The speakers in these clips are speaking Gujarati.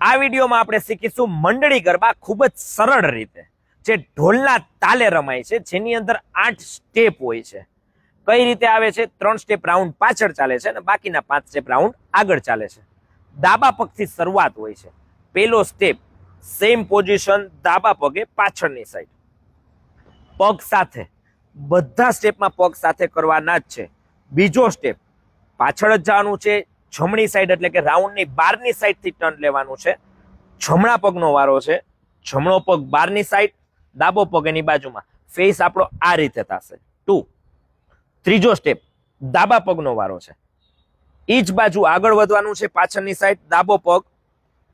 આ વિડીયોમાં આપણે શીખીશું મંડળી ગરબા ખૂબ જ સરળ રીતે, જે ઢોલના તાલે રમાય છે, જેની અંદર 8 સ્ટેપ હોય છે. કઈ રીતે આવે છે? 3 સ્ટેપ રાઉન્ડ પાછળ ચાલે છે અને બાકીના 5 સ્ટેપ રાઉન્ડ આગળ ચાલે છે. ડાબા પગથી શરૂઆત હોય છે. પહેલો સ્ટેપ સેમ પોઝિશન, ડાબા પગે પાછળની સાઈડ, પગ સાથે, બધા સ્ટેપમાં પગ સાથે કરવાના જ છે. બીજો સ્ટેપ પાછળ જ જવાનું છે, જમણી સાઈડ એટલે કે રાઉન્ડની બહારની સાઈડથી ટર્ન લેવાનું છે. જમણા પગનો વારો છે, જમણો પગ બહારની સાઈડ, ડાબો પગ એની બાજુમાં. ફેસ આપણો આ રીતે થશે 2. ત્રીજો સ્ટેપ ડાબા પગનો વારો છે, ઈ જ બાજુ આગળ વધવાનું છે, પાછળની સાઈડ, ડાબો પગ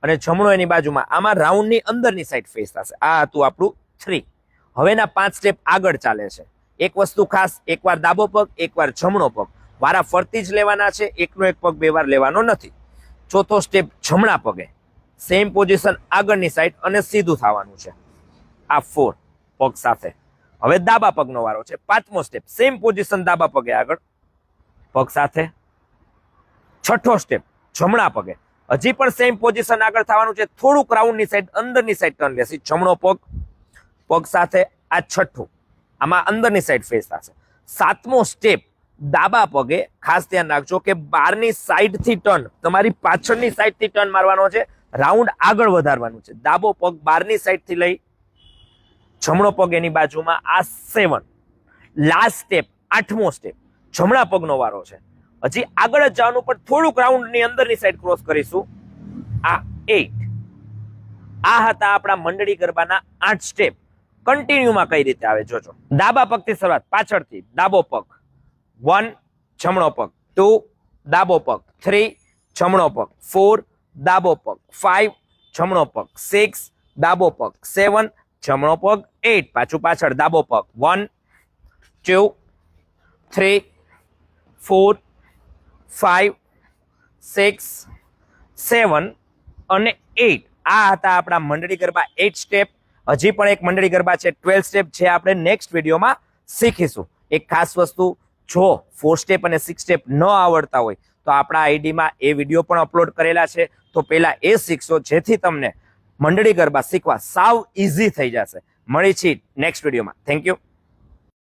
અને જમણો એની બાજુમાં. આમાં રાઉન્ડની અંદરની સાઈડ ફેસ થશે. આ હતું આપણું 3. હવેના 5 સ્ટેપ આગળ ચાલે છે. એક વસ્તુ ખાસ, એકવાર ડાબો પગ, એકવાર જમણો પગ, વારા ફરતી જ લેવાના છે, એકનો એક પગ બે વાર લેવાનો નથી. ચોથો સ્ટેપ જમણા પગે, સેમ પોઝિશન આગળની સાઈડ અને સીધું થવાનું છે. આ 4 પગ સાથે. હવે ડાબા પગનો વારો છે. 5મો સ્ટેપ સેમ પોઝિશન, ડાબા પગે આગળ, પગ સાથે. છઠ્ઠો સ્ટેપ જમણા પગે, હજી પણ સેમ પોઝિશન આગળ થવાનું છે, થોડુંક રાઉન્ડની સાઈડ, અંદરની સાઈડ ટર્ન લેશે. જમણો પગ, પગ સાથે. આ છઠ્ઠું, આમાં અંદરની સાઈડ ફેસ થશે. 7મો સ્ટેપ ડાબા પગે, ખાસ ધ્યાન રાખજો કે બહારની સાઈડથી ટર્ન, તમારી પાછળની સાઈડથી ટર્ન મારવાનો છે, રાઉન્ડ આગળ વધારવાનું છે. ડાબો પગ બહારની સાઈડથી લઈ, જમણો પગ એની બાજુમાં. આ 7. લાસ્ટ સ્ટેપ 8મો સ્ટેપ જમણા પગનો વારો છે. હજી આગળ જ જવાનું, પણ થોડુંક રાઉન્ડની અંદરની સાઈડ ક્રોસ કરીશું. આ 8. આ હતા આપણા મંડળી ગરબાના 8 સ્ટેપ. કન્ટિન્યુમાં કઈ રીતે આવે જોજો. ડાબા પગથી શરૂઆત, પાછળથી. ડાબો પગ 1, જમણો પગ 2, ડાબો પગ 3, જમણો પગ 4, ડાબો પગ 5, જમણો પગ 6, ડાબો પગ 7, જમણો પગ 8, પાછું પાછળ, ડાબો પગ 1, 2, 3, 4, 5, 6, 7 અને 8. આ હતા આપણા મંડળી ગરબા 8 સ્ટેપ. હજી પણ એક મંડળી ગરબા છે 12 સ્ટેપ, જે આપણે નેક્સ્ટ વિડીયોમાં શીખીશું. એક ખાસ વસ્તુ, જો 4 સ્ટેપ અને 6 સ્ટેપ ન આવડતા હોય તો આપણા આઈડીમાં એ વિડીયો પણ અપલોડ કરેલા છે, તો પહેલા એ શીખશો, જેથી તમને મંડળી ગરબા શીખવા સાવ ઇઝી થઈ જશે. મળી છીએ નેક્સ્ટ વિડીયોમાં. Thank you.